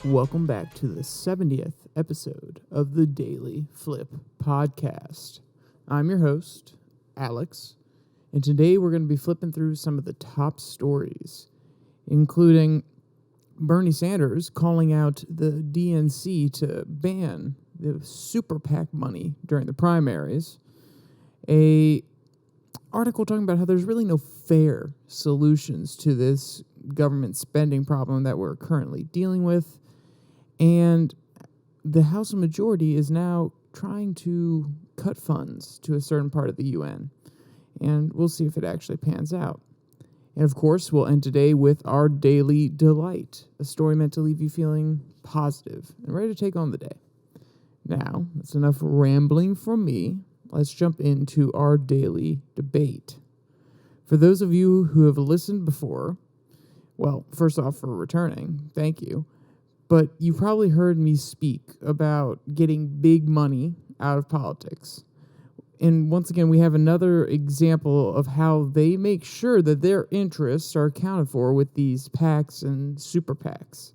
Welcome back to the 70th episode of the Daily Flip podcast. I'm your host, Alex, and today we're going to be flipping through some of the top stories, including Bernie Sanders calling out the DNC to ban the Super PAC money during the primaries, a article talking about how there's really no fair solutions to this government spending problem that we're currently dealing with, and the House majority is now trying to cut funds to a certain part of the UN, and we'll see if it actually pans out. And of course, we'll end today with our Daily Delight, a story meant to leave you feeling positive and ready to take on the day. Now, that's enough rambling from me. Let's jump into our daily debate. For those of you who have listened before, well, first off, for returning, thank you. But you probably heard me speak about getting big money out of politics. And once again, we have another example of how they make sure that their interests are accounted for with these PACs and super PACs.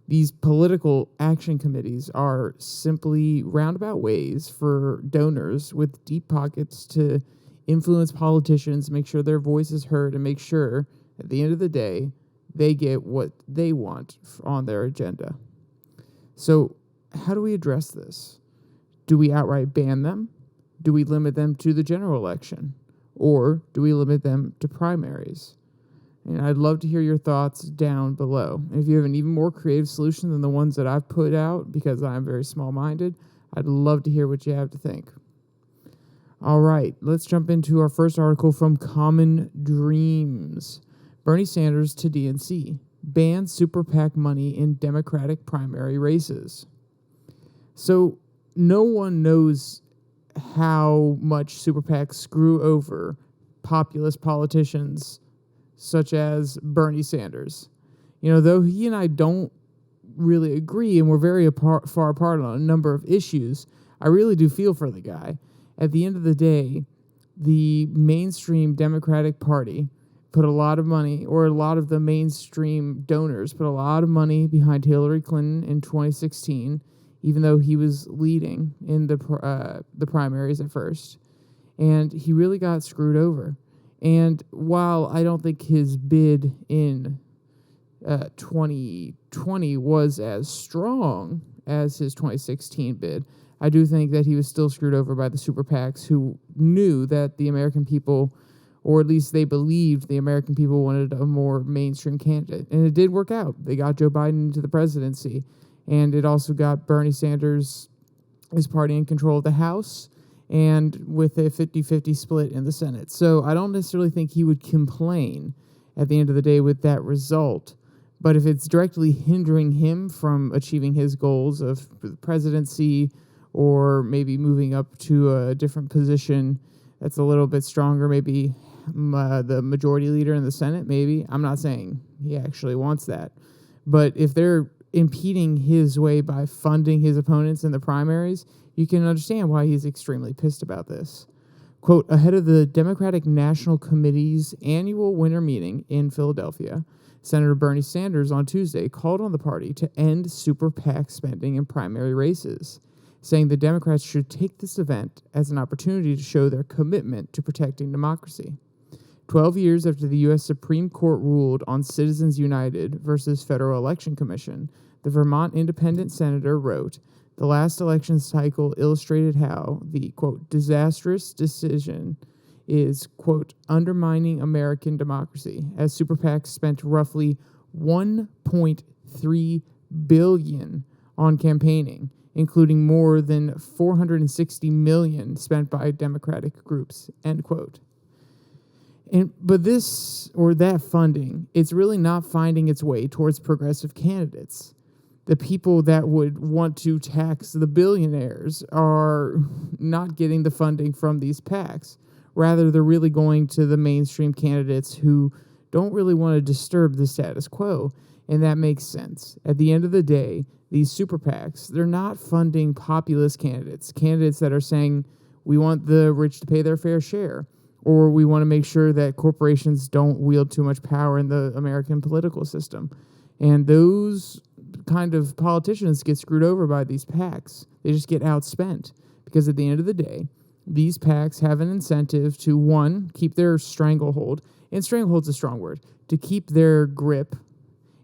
These political action committees are simply roundabout ways for donors with deep pockets to influence politicians, make sure their voice is heard, and make sure, at the end of the day, they get what they want on their agenda. So how do we address this? Do we outright ban them? Do we limit them to the general election? Or do we limit them to primaries? And I'd love to hear your thoughts down below. And if you have an even more creative solution than the ones that I've put out, because I'm very small-minded, I'd love to hear what you have to think. All right, let's jump into our first article from Common Dreams. Bernie Sanders to DNC, ban Super PAC money in Democratic primary races. So no one knows how much Super PACs screw over populist politicians such as Bernie Sanders. You know, though he and I don't really agree and we're very far apart on a number of issues, I really do feel for the guy. At the end of the day, the mainstream Democratic Party put a lot of money, or a lot of the mainstream donors put a lot of money behind Hillary Clinton in 2016, even though he was leading in the primaries at first. And he really got screwed over. And while I don't think his bid in 2020 was as strong as his 2016 bid, I do think that he was still screwed over by the super PACs who knew that the American people, or at least they believed the American people, wanted a more mainstream candidate. And it did work out. They got Joe Biden into the presidency. And it also got Bernie Sanders, his party, in control of the House, and with a 50-50 split in the Senate. So I don't necessarily think he would complain at the end of the day with that result. But if it's directly hindering him from achieving his goals of the presidency, or maybe moving up to a different position that's a little bit stronger, maybe the majority leader in the Senate, maybe. I'm not saying he actually wants that. But if they're impeding his way by funding his opponents in the primaries, you can understand why he's extremely pissed about this. Quote, ahead of the Democratic National Committee's annual winter meeting in Philadelphia, Senator Bernie Sanders on Tuesday called on the party to end super PAC spending in primary races, saying the Democrats should take this event as an opportunity to show their commitment to protecting democracy. 12 years after the U.S. Supreme Court ruled on Citizens United versus Federal Election Commission, the Vermont independent senator wrote, the last election cycle illustrated how the, quote, disastrous decision is, quote, undermining American democracy, as super PACs spent roughly $1.3 billion on campaigning, including more than $460 million spent by Democratic groups, end quote. But this or that funding, it's really not finding its way towards progressive candidates. The people that would want to tax the billionaires are not getting the funding from these PACs. Rather, they're really going to the mainstream candidates who don't really want to disturb the status quo, and that makes sense. At the end of the day, these super PACs, they're not funding populist candidates that are saying, we want the rich to pay their fair share, or we want to make sure that corporations don't wield too much power in the American political system. And those kind of politicians get screwed over by these PACs. They just get outspent because at the end of the day, these PACs have an incentive to, one, keep their stranglehold, and stranglehold's a strong word, to keep their grip.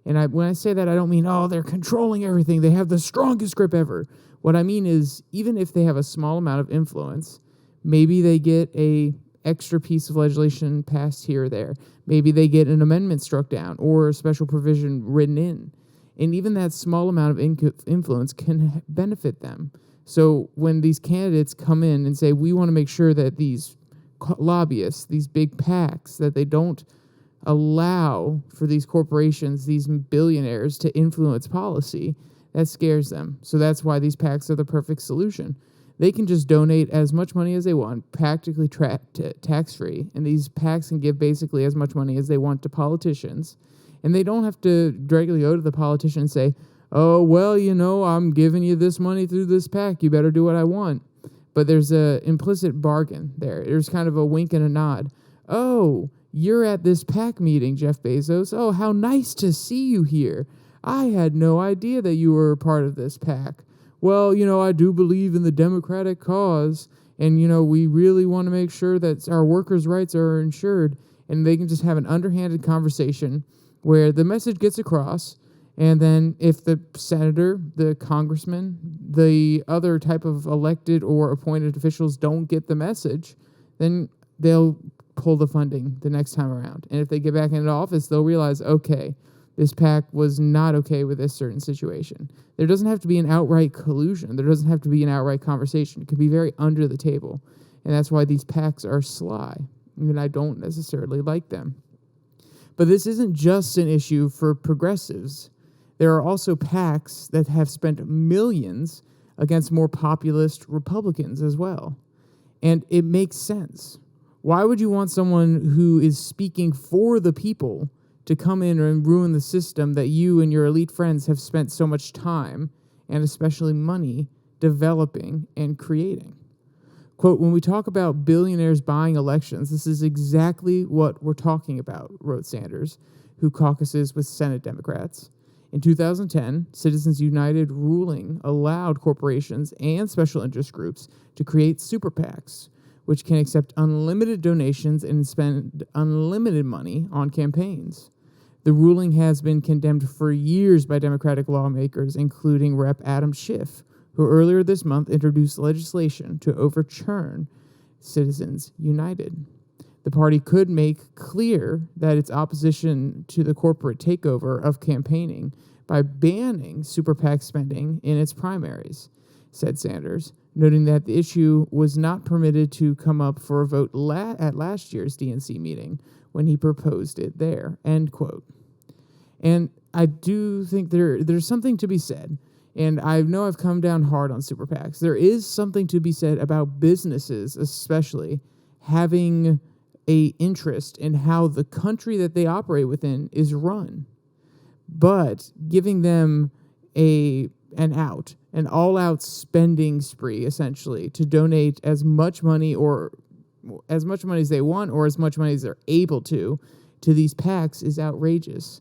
And when I say that, I don't mean, they're controlling everything. They have the strongest grip ever. What I mean is, even if they have a small amount of influence, maybe they get a extra piece of legislation passed here or there. Maybe they get an amendment struck down or a special provision written in. And even that small amount of influence can benefit them. So when these candidates come in and say, we want to make sure that these lobbyists, these big PACs, that they don't allow for these corporations, these billionaires to influence policy, that scares them. So that's why these PACs are the perfect solution. They can just donate as much money as they want, practically tax-free, and these PACs can give basically as much money as they want to politicians, and they don't have to directly go to the politician and say, oh, well, I'm giving you this money through this PAC, you better do what I want. But there's a implicit bargain there. There's kind of a wink and a nod. Oh, you're at this PAC meeting, Jeff Bezos. Oh, how nice to see you here. I had no idea that you were a part of this PAC. Well, I do believe in the democratic cause, and, we really want to make sure that our workers' rights are ensured, and they can just have an underhanded conversation where the message gets across, and then if the senator, the congressman, the other type of elected or appointed officials don't get the message, then they'll pull the funding the next time around. And if they get back into office, they'll realize, okay, this PAC was not okay with this certain situation. There doesn't have to be an outright collusion. There doesn't have to be an outright conversation. It can be very under the table. And that's why these PACs are sly. I don't necessarily like them. But this isn't just an issue for progressives. There are also PACs that have spent millions against more populist Republicans as well. And it makes sense. Why would you want someone who is speaking for the people to come in and ruin the system that you and your elite friends have spent so much time, and especially money, developing and creating? Quote, when we talk about billionaires buying elections, this is exactly what we're talking about, wrote Sanders, who caucuses with Senate Democrats. In 2010, Citizens United ruling allowed corporations and special interest groups to create Super PACs, which can accept unlimited donations and spend unlimited money on campaigns. The ruling has been condemned for years by Democratic lawmakers, including Rep. Adam Schiff, who earlier this month introduced legislation to overturn Citizens United. The party could make clear that its opposition to the corporate takeover of campaigning by banning Super PAC spending in its primaries, said Sanders, noting that the issue was not permitted to come up for a vote at last year's DNC meeting when he proposed it there, end quote. And I do think there's something to be said, and I know I've come down hard on Super PACs. There is something to be said about businesses, especially, having a interest in how the country that they operate within is run. But giving them an all-out spending spree, essentially, to donate as much money as they want or as much money as they're able to these PACs is outrageous.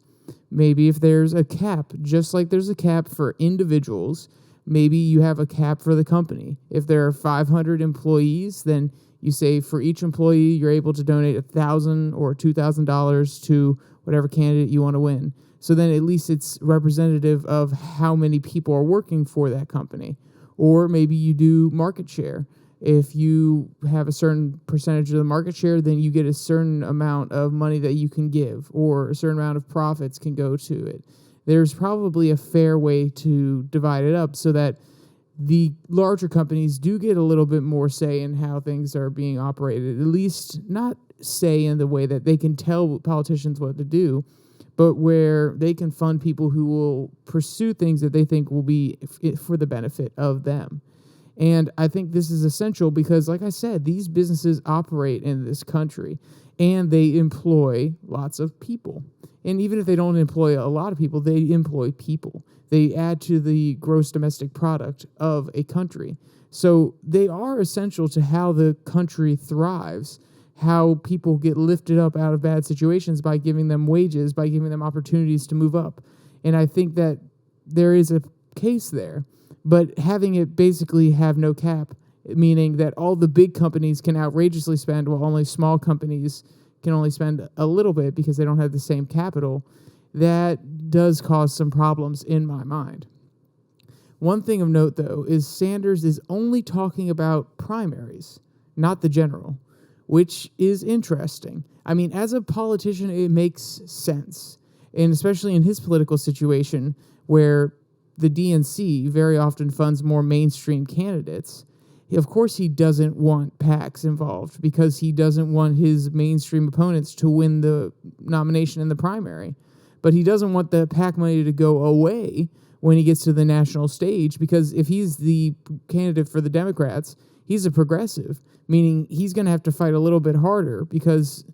Maybe if there's a cap, just like there's a cap for individuals, maybe you have a cap for the company. If there are 500 employees, then you say for each employee, you're able to donate $1,000 or $2,000 to whatever candidate you want to win. So then at least it's representative of how many people are working for that company. Or maybe you do market share. If you have a certain percentage of the market share, then you get a certain amount of money that you can give, or a certain amount of profits can go to it. There's probably a fair way to divide it up so that the larger companies do get a little bit more say in how things are being operated, at least not say in the way that they can tell politicians what to do, but where they can fund people who will pursue things that they think will be for the benefit of them. And I think this is essential because, like I said, these businesses operate in this country and they employ lots of people. And even if they don't employ a lot of people, they employ people. They add to the gross domestic product of a country. So they are essential to how the country thrives, how people get lifted up out of bad situations by giving them wages, by giving them opportunities to move up. And I think that there is a case there. But having it basically have no cap, meaning that all the big companies can outrageously spend while only small companies can only spend a little bit because they don't have the same capital, that does cause some problems in my mind. One thing of note, though, is Sanders is only talking about primaries, not the general, which is interesting. I mean, as a politician, it makes sense, and especially in his political situation where the DNC very often funds more mainstream candidates. Of course, he doesn't want PACs involved because he doesn't want his mainstream opponents to win the nomination in the primary. But he doesn't want the PAC money to go away when he gets to the national stage, because if he's the candidate for the Democrats, he's a progressive, meaning he's going to have to fight a little bit harder because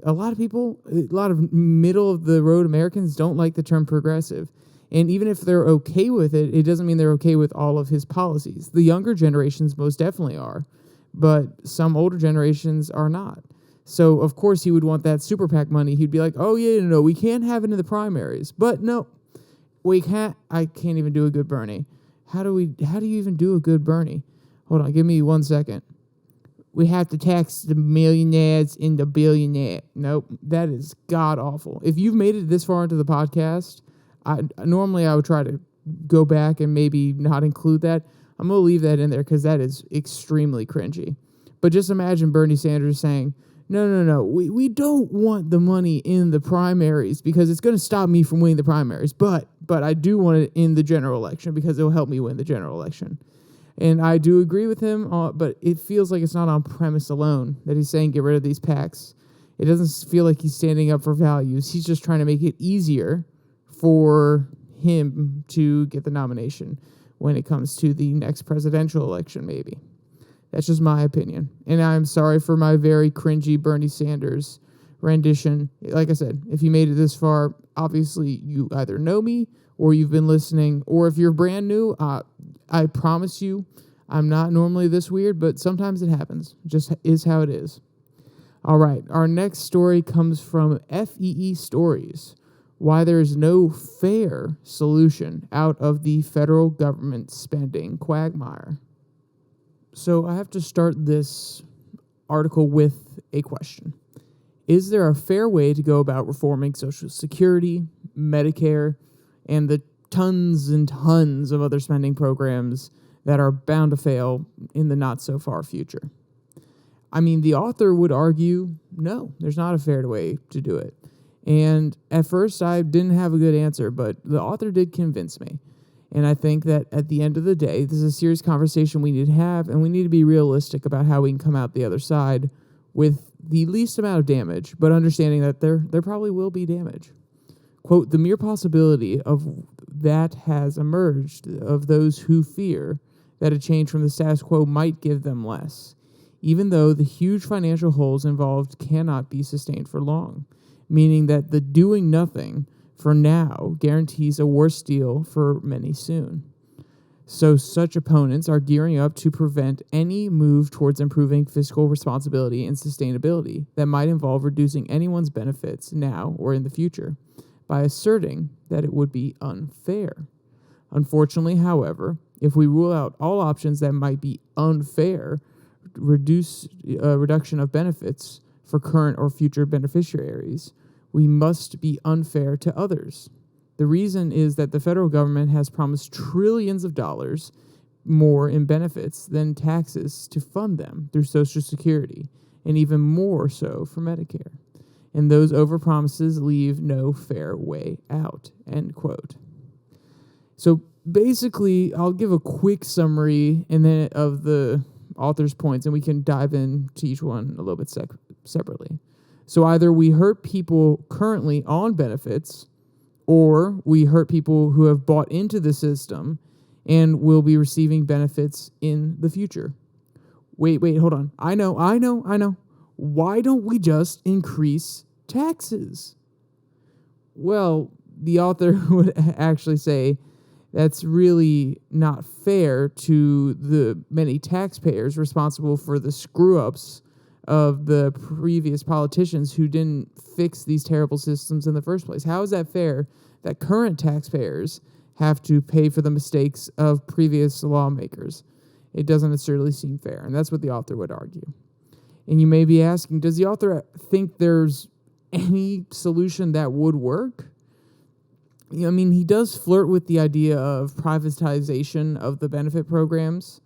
a lot of middle-of-the-road Americans don't like the term progressive. And even if they're okay with it, it doesn't mean they're okay with all of his policies. The younger generations most definitely are, but some older generations are not. So, of course, he would want that Super PAC money. He'd be like, oh, yeah, no, we can't have it in the primaries. But no, we can't. I can't even do a good Bernie. How do you even do a good Bernie? Hold on, give me 1 second. We have to tax the millionaires and the billionaires. Nope, that is god-awful. If you've made it this far into the podcast, normally I would try to go back and maybe not include that. I'm going to leave that in there because that is extremely cringy. But just imagine Bernie Sanders saying, no, we don't want the money in the primaries because it's going to stop me from winning the primaries. But I do want it in the general election because it will help me win the general election. And I do agree with him, but it feels like it's not on premise alone that he's saying get rid of these PACs. It doesn't feel like he's standing up for values. He's just trying to make it easier for him to get the nomination when it comes to the next presidential election, maybe. That's just my opinion. And I'm sorry for my very cringy Bernie Sanders rendition. Like I said, if you made it this far, obviously you either know me or you've been listening, or if you're brand new, I promise you I'm not normally this weird, but sometimes it happens. It just is how it is. All right, our next story comes from FEE Stories. Why there is no fair solution out of the federal government spending quagmire. So I have to start this article with a question. Is there a fair way to go about reforming Social Security, Medicare, and the tons and tons of other spending programs that are bound to fail in the not-so-far future? I mean, the author would argue, no, there's not a fair way to do it. And at first, I didn't have a good answer, but the author did convince me. And I think that at the end of the day, this is a serious conversation we need to have, and we need to be realistic about how we can come out the other side with the least amount of damage, but understanding that there probably will be damage. Quote, the mere possibility of that has emerged of those who fear that a change from the status quo might give them less, even though the huge financial holes involved cannot be sustained for long, meaning that the doing nothing for now guarantees a worse deal for many soon. So such opponents are gearing up to prevent any move towards improving fiscal responsibility and sustainability that might involve reducing anyone's benefits now or in the future by asserting that it would be unfair. Unfortunately, however, if we rule out all options that might be unfair, reduction of benefits for current or future beneficiaries, we must be unfair to others. The reason is that the federal government has promised trillions of dollars more in benefits than taxes to fund them through Social Security, and even more so for Medicare. And those overpromises leave no fair way out, end quote. So basically, I'll give a quick summary and then of the author's points, and we can dive into each one a little bit separately. So either we hurt people currently on benefits, or we hurt people who have bought into the system and will be receiving benefits in the future. Wait, hold on. I know. Why don't we just increase taxes? Well, the author would actually say that's really not fair to the many taxpayers responsible for the screw-ups of the previous politicians who didn't fix these terrible systems in the first place. How is that fair that current taxpayers have to pay for the mistakes of previous lawmakers. It doesn't necessarily seem fair, and that's what the author would argue. And you may be asking, does the author think there's any solution that would work? I mean, he does flirt with the idea of privatization of the benefit programs,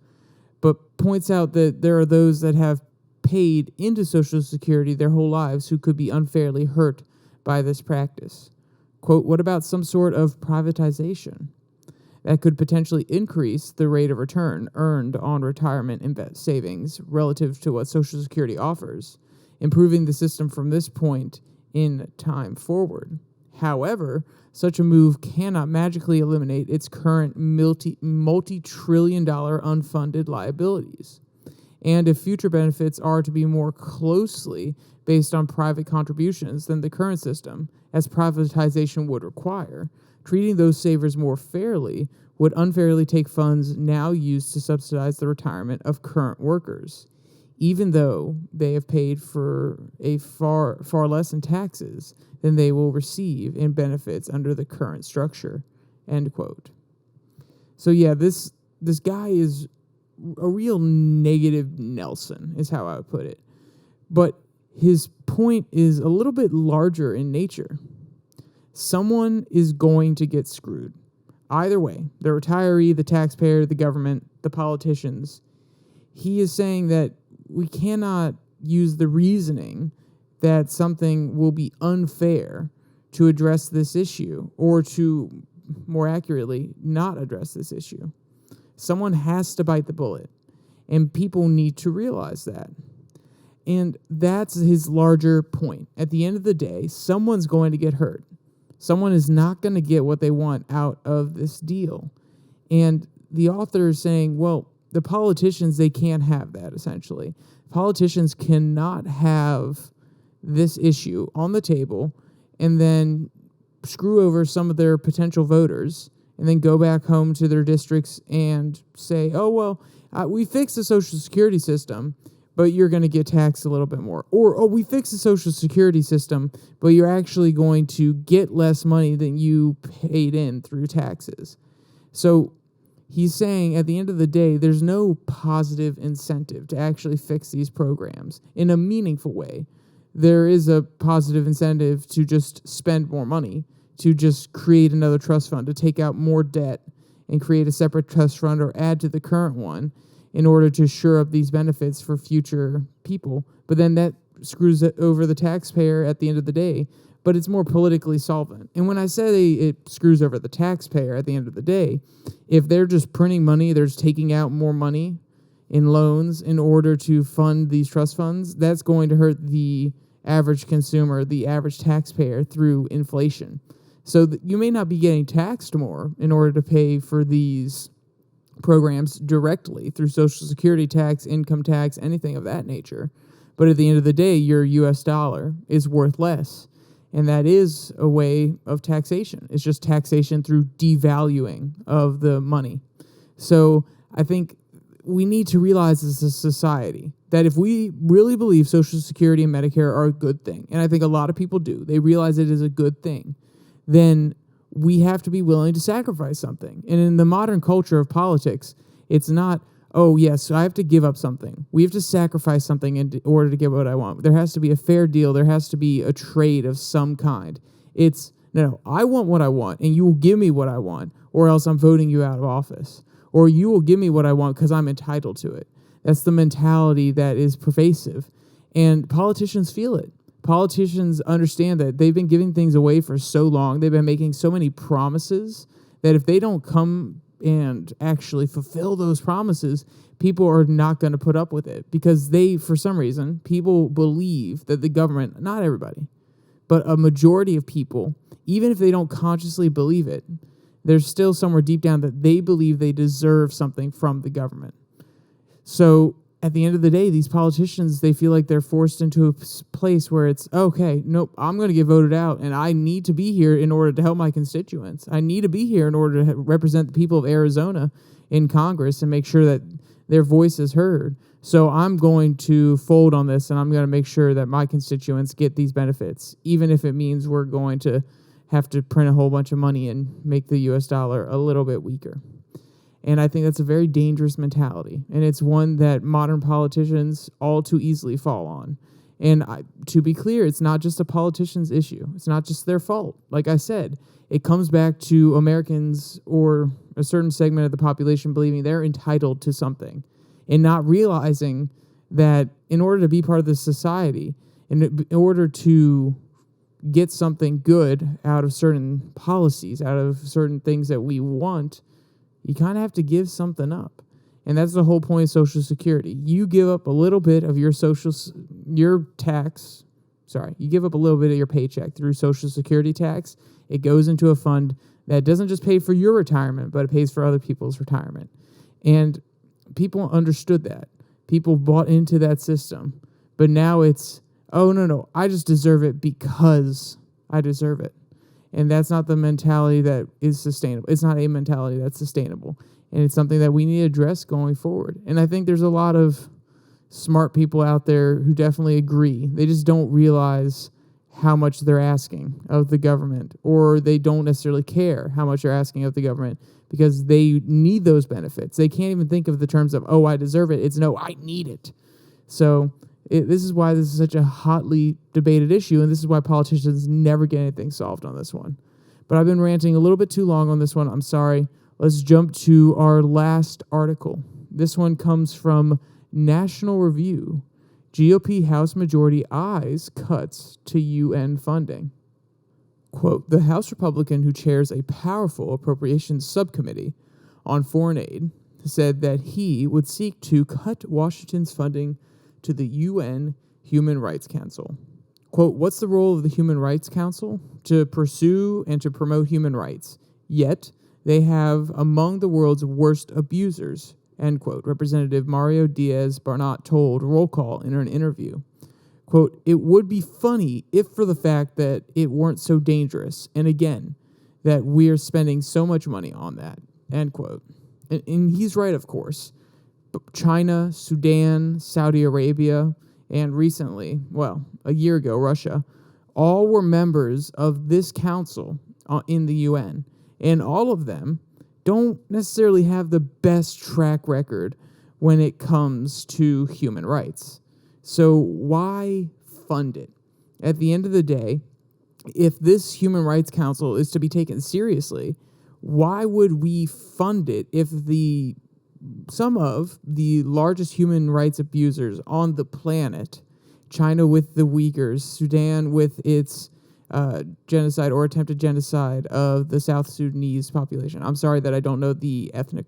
but points out that there are those that have paid into Social Security their whole lives who could be unfairly hurt by this practice. Quote, what about some sort of privatization that could potentially increase the rate of return earned on retirement savings relative to what Social Security offers, improving the system from this point in time forward? However, such a move cannot magically eliminate its current multi-trillion-dollar unfunded liabilities. And if future benefits are to be more closely based on private contributions than the current system, as privatization would require, treating those savers more fairly would unfairly take funds now used to subsidize the retirement of current workers, even though they have paid for a far less in taxes than they will receive in benefits under the current structure, end quote. So yeah, this guy is a real negative Nelson, is how I would put it. But his point is a little bit larger in nature. Someone is going to get screwed. Either way, the retiree, the taxpayer, the government, the politicians. He is saying that we cannot use the reasoning that something will be unfair to address this issue, or to, more accurately, not address this issue. Someone has to bite the bullet, and people need to realize that. And that's his larger point. At the end of the day, someone's going to get hurt. Someone is not going to get what they want out of this deal. And the author is saying, well, the politicians, they can't have that, essentially. Politicians cannot have this issue on the table and then screw over some of their potential voters and then go back home to their districts and say, oh, well, we fixed the Social Security system, but you're going to get taxed a little bit more. Or, oh, we fixed the Social Security system, but you're actually going to get less money than you paid in through taxes. So he's saying at the end of the day, there's no positive incentive to actually fix these programs in a meaningful way. There is a positive incentive to just spend more money, to just create another trust fund, to take out more debt and create a separate trust fund or add to the current one in order to shore up these benefits for future people. But then that screws it over the taxpayer at the end of the day, but it's more politically solvent. And when I say it screws over the taxpayer at the end of the day, if they're just printing money, they're just taking out more money in loans in order to fund these trust funds, that's going to hurt the average consumer, the average taxpayer, through inflation. So you may not be getting taxed more in order to pay for these programs directly through Social Security tax, income tax, anything of that nature. But at the end of the day, your U.S. dollar is worth less. And that is a way of taxation. It's just taxation through devaluing of the money. So I think we need to realize as a society that if we really believe Social Security and Medicare are a good thing, and I think a lot of people do, they realize it is a good thing, then we have to be willing to sacrifice something. And in the modern culture of politics, it's not, oh, yes, I have to give up something. We have to sacrifice something in order to get what I want. There has to be a fair deal. There has to be a trade of some kind. It's, no, I want what I want, and you will give me what I want, or else I'm voting you out of office. Or you will give me what I want because I'm entitled to it. That's the mentality that is pervasive. And politicians feel it. Politicians understand that they've been giving things away for so long. They've been making so many promises that if they don't come and actually fulfill those promises, people are not going to put up with it because for some reason, people believe that the government, not everybody, but a majority of people, even if they don't consciously believe it, there's still somewhere deep down that they believe they deserve something from the government. So at the end of the day, these politicians, they feel like they're forced into a place where it's, okay, nope, I'm going to get voted out, and I need to be here in order to help my constituents. I need to be here in order to represent the people of Arizona in Congress and make sure that their voice is heard. So I'm going to fold on this, and I'm going to make sure that my constituents get these benefits, even if it means we're going to have to print a whole bunch of money and make the US dollar a little bit weaker. And I think that's a very dangerous mentality. And it's one that modern politicians all too easily fall on. And to be clear, it's not just a politician's issue. It's not just their fault. Like I said, it comes back to Americans or a certain segment of the population believing they're entitled to something and not realizing that in order to be part of this society, in order to get something good out of certain policies, out of certain things that we want, you kind of have to give something up. And that's the whole point of Social Security. You give up a little bit of you give up a little bit of your paycheck through Social Security tax. It goes into a fund that doesn't just pay for your retirement, but it pays for other people's retirement. And people understood that. People bought into that system. But now it's, oh, no, I just deserve it because I deserve it. And that's not the mentality that is sustainable. It's not a mentality that's sustainable. And it's something that we need to address going forward. And I think there's a lot of smart people out there who definitely agree. They just don't realize how much they're asking of the government, or they don't necessarily care how much they're asking of the government because they need those benefits. They can't even think of the terms of, oh, I deserve it. It's no, I need it. So this is why this is such a hotly debated issue, and this is why politicians never get anything solved on this one. But I've been ranting a little bit too long on this one. I'm sorry. Let's jump to our last article. This one comes from National Review. GOP House Majority eyes cuts to UN funding. Quote, the House Republican who chairs a powerful appropriations subcommittee on foreign aid said that he would seek to cut Washington's funding to the UN Human Rights Council. Quote, what's the role of the Human Rights Council? To pursue and to promote human rights. Yet, they have among the world's worst abusers, end quote. Representative Mario Diaz-Barnat told Roll Call in an interview. Quote, it would be funny if for the fact that it weren't so dangerous, and again, that we're spending so much money on that, end quote. And he's right, of course. China, Sudan, Saudi Arabia, and recently, a year ago, Russia, all were members of this council in the UN. And all of them don't necessarily have the best track record when it comes to human rights. So why fund it? At the end of the day, if this Human Rights Council is to be taken seriously, why would we fund it if some of the largest human rights abusers on the planet, China with the Uyghurs, Sudan with its genocide or attempted genocide of the South Sudanese population. I'm sorry that I don't know the ethnic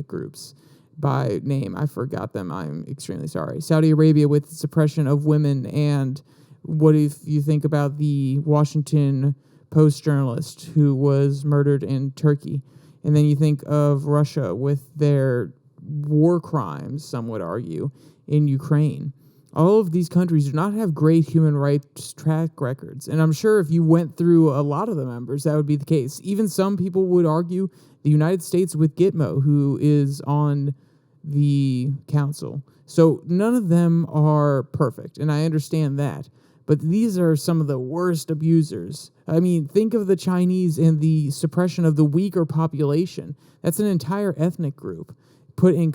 groups by name. I forgot them. I'm extremely sorry. Saudi Arabia with suppression of women, and what if you think about the Washington Post journalist who was murdered in Turkey? And then you think of Russia with their war crimes, some would argue, in Ukraine. All of these countries do not have great human rights track records. And I'm sure if you went through a lot of the members, that would be the case. Even some people would argue the United States with Gitmo, who is on the council. So none of them are perfect, and I understand that. But these are some of the worst abusers. I mean, think of the Chinese and the suppression of the Uyghur population. That's an entire ethnic group put in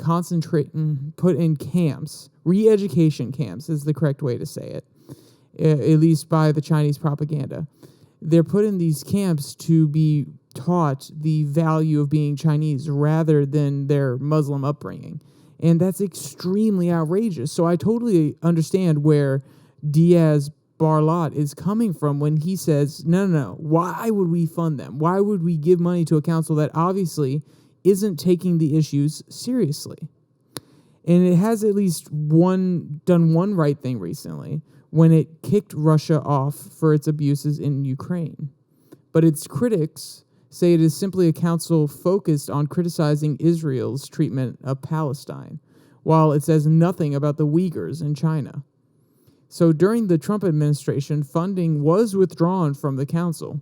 camps. Re-education camps is the correct way to say it, at least by the Chinese propaganda. They're put in these camps to be taught the value of being Chinese rather than their Muslim upbringing. And that's extremely outrageous. So I totally understand where Diaz-Barnat is coming from when he says, no, why would we fund them? Why would we give money to a council that obviously isn't taking the issues seriously? And it has at least done one right thing recently when it kicked Russia off for its abuses in Ukraine. But its critics say it is simply a council focused on criticizing Israel's treatment of Palestine, while it says nothing about the Uyghurs in China. So during the Trump administration, funding was withdrawn from the council.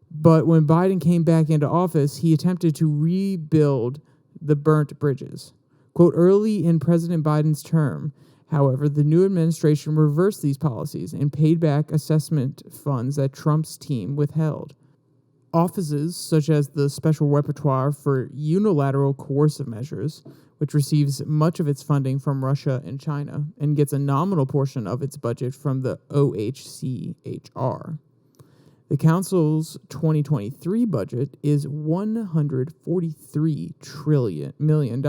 But when Biden came back into office, he attempted to rebuild the burnt bridges. Quote, early in President Biden's term, However, the new administration reversed these policies and paid back assessment funds that Trump's team withheld. Offices such as the Special Repertoire for Unilateral Coercive Measures, which receives much of its funding from Russia and China and gets a nominal portion of its budget from the OHCHR. The Council's 2023 budget is $143 million,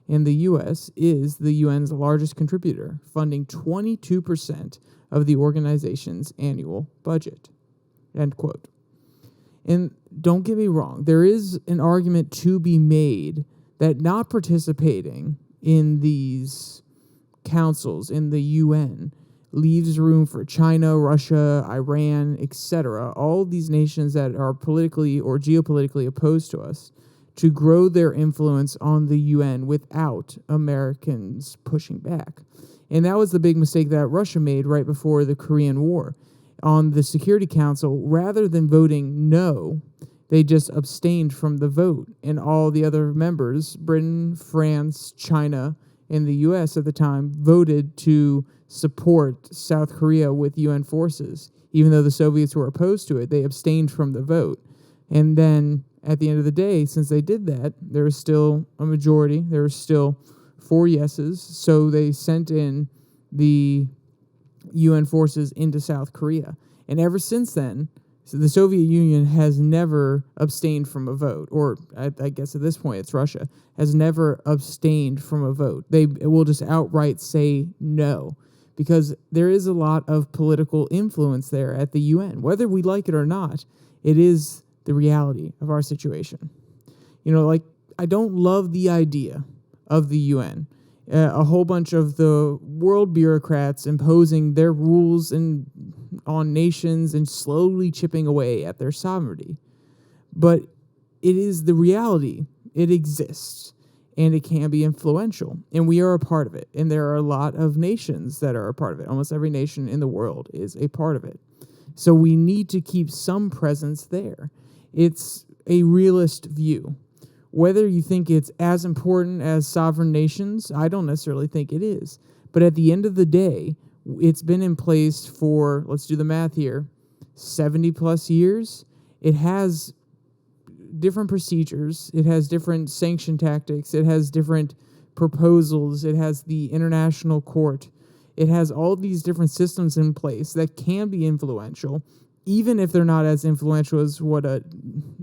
and the U.S. is the UN's largest contributor, funding 22% of the organization's annual budget. End quote. And don't get me wrong, there is an argument to be made that not participating in these councils in the UN leaves room for China, Russia, Iran, etc., all these nations that are politically or geopolitically opposed to us, to grow their influence on the UN without Americans pushing back. And that was the big mistake that Russia made right before the Korean War. On the Security Council, rather than voting no, they just abstained from the vote. And all the other members, Britain, France, China, and the U.S. at the time, voted to support South Korea with UN forces. Even though the Soviets were opposed to it, they abstained from the vote. And then at the end of the day, since they did that, there was still a majority. There were still 4 yeses. So they sent in the UN forces into South Korea. And ever since then, the Soviet Union has never abstained from a vote, or I guess at this point it's Russia, has never abstained from a vote. They will just outright say no, because there is a lot of political influence there at the UN. Whether we like it or not, it is the reality of our situation. I don't love the idea of the UN. A whole bunch of the world bureaucrats imposing their rules on nations and slowly chipping away at their sovereignty. But it is the reality. It exists, and it can be influential, and we are a part of it. And there are a lot of nations that are a part of it. Almost every nation in the world is a part of it. So we need to keep some presence there. It's a realist view. Whether you think it's as important as sovereign nations, I don't necessarily think it is. But at the end of the day, it's been in place for, let's do the math here, 70 plus years. It has different procedures. It has different sanction tactics. It has different proposals. It has the international court. It has all these different systems in place that can be influential, even if they're not as influential as what a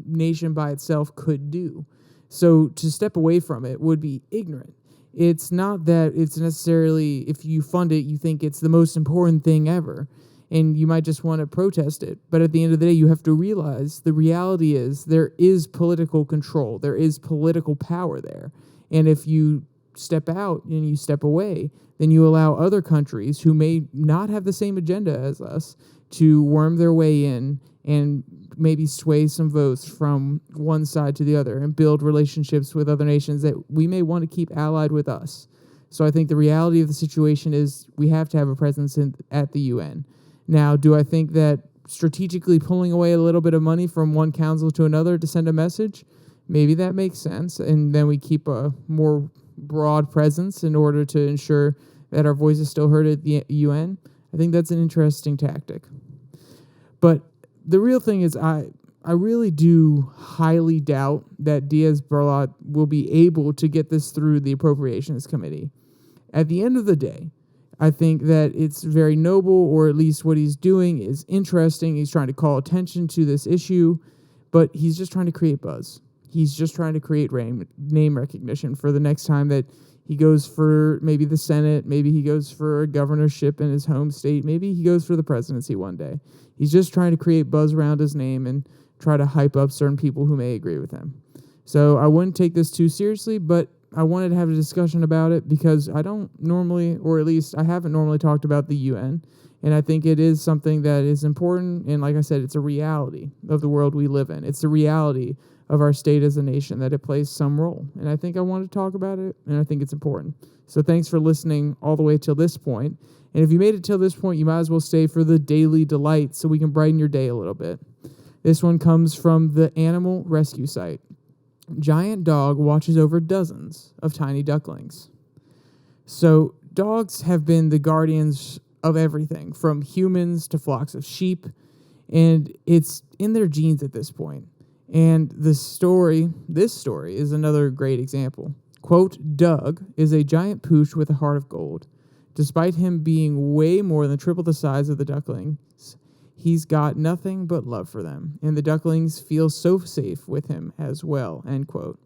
nation by itself could do. So to step away from it would be ignorant. It's not that it's necessarily, if you fund it, you think it's the most important thing ever, and you might just want to protest it. But at the end of the day, you have to realize the reality is there is political control. There is political power there. And if you step out and you step away, then you allow other countries who may not have the same agenda as us to worm their way in and maybe sway some votes from one side to the other and build relationships with other nations that we may want to keep allied with us. So I think the reality of the situation is we have to have a presence at the UN. Now, do I think that strategically pulling away a little bit of money from one council to another to send a message, maybe that makes sense, and then we keep a more broad presence in order to ensure that our voice is still heard at the UN? I think that's an interesting tactic. But the real thing is I really do highly doubt that Diaz-Balart will be able to get this through the Appropriations Committee. At the end of the day, I think that it's very noble, or at least what he's doing is interesting. He's trying to call attention to this issue, but he's just trying to create buzz. He's just trying to create name recognition for the next time that he goes for maybe the Senate, maybe he goes for a governorship in his home state, maybe he goes for the presidency one day. He's just trying to create buzz around his name and try to hype up certain people who may agree with him. So I wouldn't take this too seriously, but I wanted to have a discussion about it because I don't normally, or at least I haven't normally talked about the UN, and I think it is something that is important, and like I said, it's a reality of the world we live in. It's the reality of our state as a nation that it plays some role, and I think I want to talk about it, and I think it's important. So thanks for listening all the way till this point, and if you made it till this point, you might as well stay for the daily delight so we can brighten your day a little bit. This one comes from the animal rescue site. Giant dog watches over dozens of tiny ducklings. So dogs have been the guardians of everything, from humans to flocks of sheep, and it's in their genes at this point. And this story is another great example. Quote, Doug is a giant pooch with a heart of gold. Despite him being way more than triple the size of the ducklings, he's got nothing but love for them, and the ducklings feel so safe with him as well, end quote.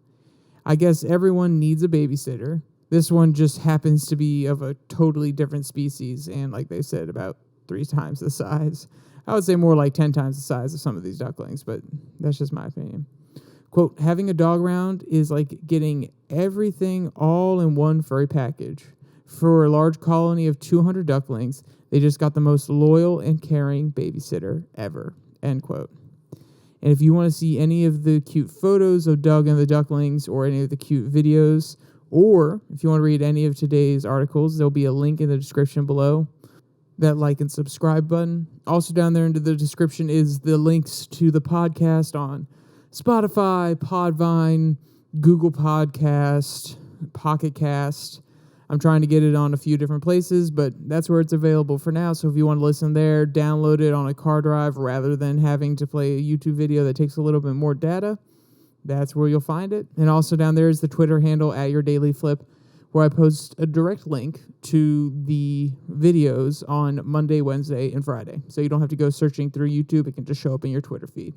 I guess everyone needs a babysitter. This one just happens to be of a totally different species, and like they said, about 3 times the size. I would say more like 10 times the size of some of these ducklings, but that's just my opinion. Quote, having a dog around is like getting everything all in one furry package. For a large colony of 200 ducklings, they just got the most loyal and caring babysitter ever, end quote. And if you want to see any of the cute photos of Doug and the ducklings, or any of the cute videos, or if you want to read any of today's articles, there'll be a link in the description below. That like and subscribe button. Also down there into the description is the links to the podcast on Spotify, Podvine, Google Podcast, Pocket Cast. I'm trying to get it on a few different places, but that's where it's available for now. So if you want to listen there, download it on a car drive rather than having to play a YouTube video that takes a little bit more data, that's where you'll find it. And also down there is the Twitter handle @YourDailyFlip, where I post a direct link to the videos on Monday, Wednesday, and Friday. So you don't have to go searching through YouTube. It can just show up in your Twitter feed.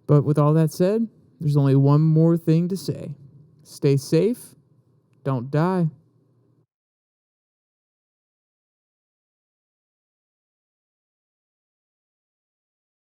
But with all that said, there's only one more thing to say. Stay safe. Don't die.